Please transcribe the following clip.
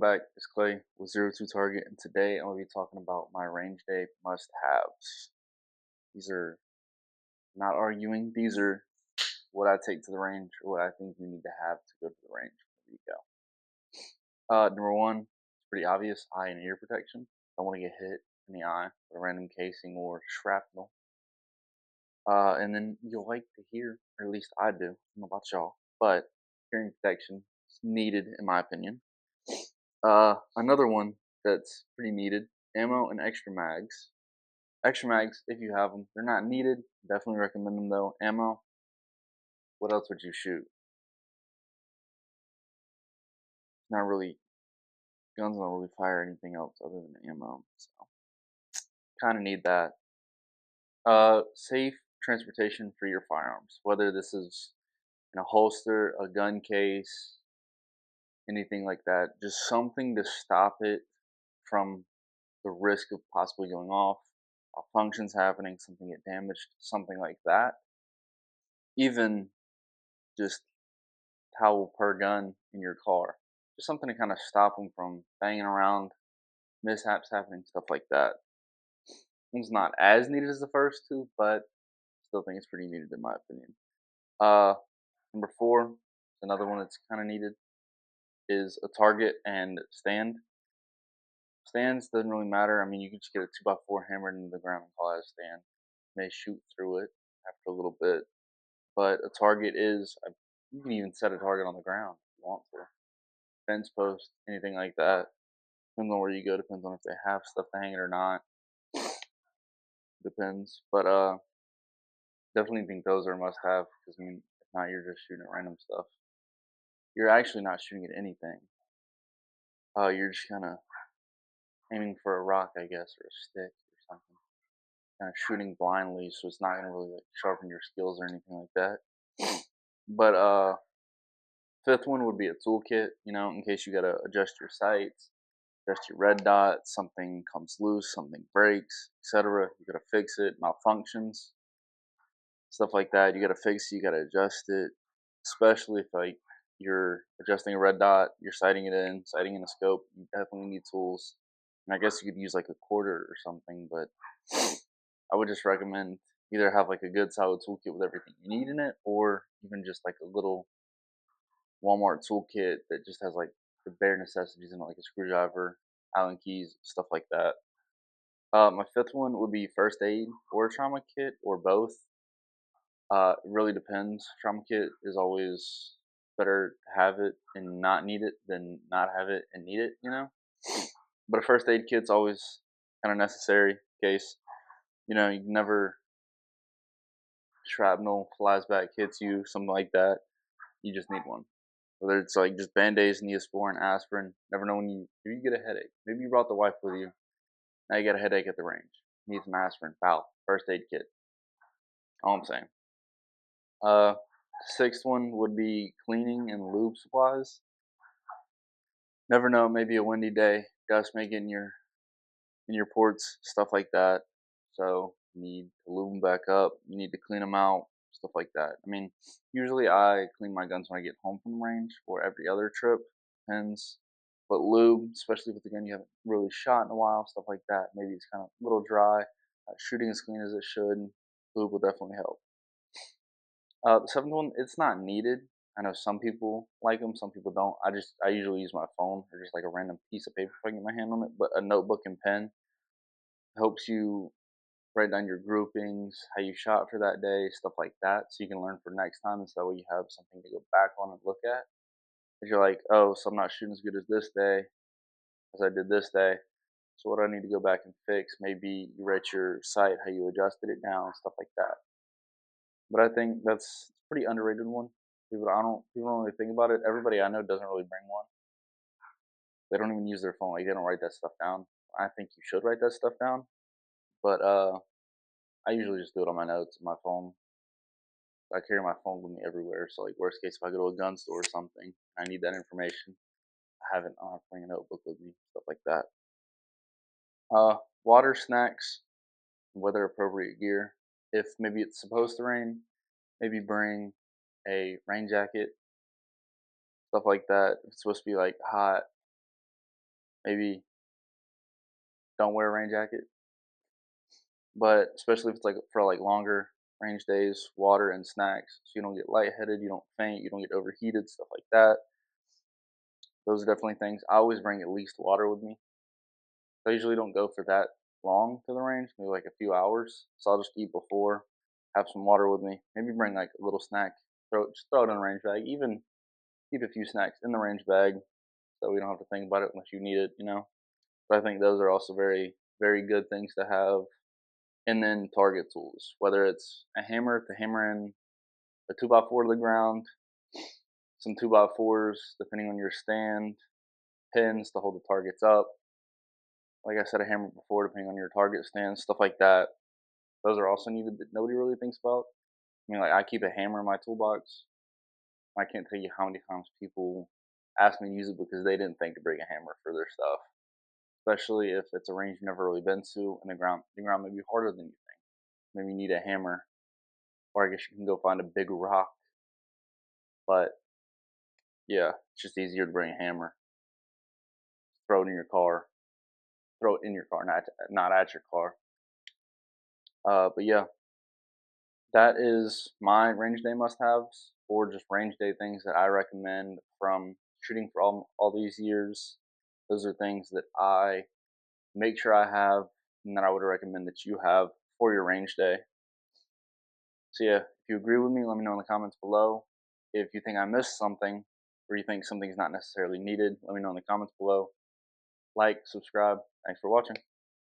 back, it's Clay with 02 Target, and today I'm going to be talking about my range day must-haves. These are not arguing, these are what I take to the range, or what I think you need to have to go to the range. There you go. Number one, it's pretty obvious, eye and ear protection. I want to get hit in the eye with a random casing or shrapnel. And then you'll like to hear, or at least I do, I don't know about y'all, but hearing protection is needed in my opinion. Another one that's pretty needed, ammo and extra mags. Extra mags, if you have them, they're not needed. Definitely recommend them though. Ammo, what else would you shoot? Not really, guns don't really fire anything else other than ammo, so kind of need that. Safe transportation for your firearms, whether this is in a holster, a gun case, anything like that. Just something to stop it from the risk of possibly going off, functions happening, something get damaged, something like that. Even just towel per gun in your car, just something to kind of stop them from banging around, mishaps happening, stuff like that. It's not as needed as the first two, but still think it's pretty needed in my opinion. Uh, Number four, another one that's kind of needed is a target and stand. Stands doesn't really matter. I mean, you can just get a 2x4 hammered into the ground and call it a stand. You may shoot through it after a little bit, but a target is, you can even set a target on the ground if you want to. Fence post, anything like that. Depends on where you go, depends on if they have stuff to hang it or not. Depends. But definitely think those are a must have because I mean if not you're just shooting at random stuff. You're actually not shooting at anything. You're just kinda aiming for a rock, I guess, or a stick or something. Kinda shooting blindly so it's not gonna really like sharpen your skills or anything like that. But fifth one would be a toolkit, in case you gotta adjust your sights, adjust your red dot, something comes loose, something breaks, etc. You gotta fix it, malfunctions, stuff like that. You gotta fix it, you gotta adjust it, especially if like you're adjusting a red dot, you're sighting in a scope. You definitely need tools, and I guess you could use like a quarter or something, but I would just recommend either have like a good solid toolkit with everything you need in it, or even just like a little Walmart toolkit that just has like the bare necessities in it, like a screwdriver, Allen keys, stuff like that. My fifth one would be first aid or a trauma kit or both. It really depends. Trauma kit is always better to have it and not need it than not have it and need it. But a first aid kit's always kind of necessary in case, you never shrapnel flies back, hits you, something like that. You just need one. Whether it's like just band-aids, Neosporin, aspirin. Never know when if you get a headache. Maybe you brought the wife with you. Now you got a headache at the range. Need some aspirin. Pal. First aid kit. All I'm saying. Uh, Sixth one would be cleaning and lube supplies. Never know. Maybe a windy day. Dust may get in your ports. Stuff like that. So you need to lube them back up. You need to clean them out. Stuff like that. I mean, usually I clean my guns when I get home from the range or every other trip. Depends. But lube, especially with the gun you haven't really shot in a while, stuff like that. Maybe it's kind of a little dry. Shooting as clean as it should. Lube will definitely help. The seventh one, it's not needed. I know some people like them, some people don't. I usually use my phone or just like a random piece of paper if I can get my hand on it. But a notebook and pen helps you write down your groupings, how you shot for that day, stuff like that, so you can learn for next time, and so that way you have something to go back on and look at. If you're like, oh, so I'm not shooting as good as this day as I did this day, so what do I need to go back and fix? Maybe you write your sight, how you adjusted it down, stuff like that. But I think that's a pretty underrated one. People don't really think about it. Everybody I know doesn't really bring one. They don't even use their phone. Like they don't write that stuff down. I think you should write that stuff down. But I usually just do it on my notes on my phone. I carry my phone with me everywhere. So like worst case, if I go to a gun store or something, I need that information. I have it. I don't have to bring a notebook with me, stuff like that. Water, snacks, weather appropriate gear. If maybe it's supposed to rain, maybe bring a rain jacket, stuff like that. If it's supposed to be like hot, maybe don't wear a rain jacket. But especially if it's like for like longer range days, water and snacks, so you don't get lightheaded, you don't faint, you don't get overheated, stuff like that. Those are definitely things. I always bring at least water with me. I usually don't go for that long to the range, maybe like a few hours. So I'll just eat before, have some water with me, maybe bring like a little snack, just throw it in the range bag. Even keep a few snacks in the range bag so we don't have to think about it unless you need it. But I think those are also very, very good things to have. And then target tools, whether it's a hammer to hammer in a 2x4 to the ground, some 2x4s depending on your stand, pins to hold the targets up. Like I said, a hammer before, depending on your target stand, stuff like that. Those are also needed that nobody really thinks about. I mean, like I keep a hammer in my toolbox. I can't tell you how many times people ask me to use it because they didn't think to bring a hammer for their stuff. Especially if it's a range you've never really been to, and the ground may be harder than you think. Maybe you need a hammer, or I guess you can go find a big rock. But yeah, it's just easier to bring a hammer. Throw it in your car. Throw it in your car, not at your car. But yeah, that is my range day must-haves, or just range day things that I recommend from shooting for all these years. Those are things that I make sure I have, and that I would recommend that you have for your range day. So yeah, if you agree with me, let me know in the comments below. If you think I missed something, or you think something's not necessarily needed, let me know in the comments below. Like, subscribe. Thanks for watching.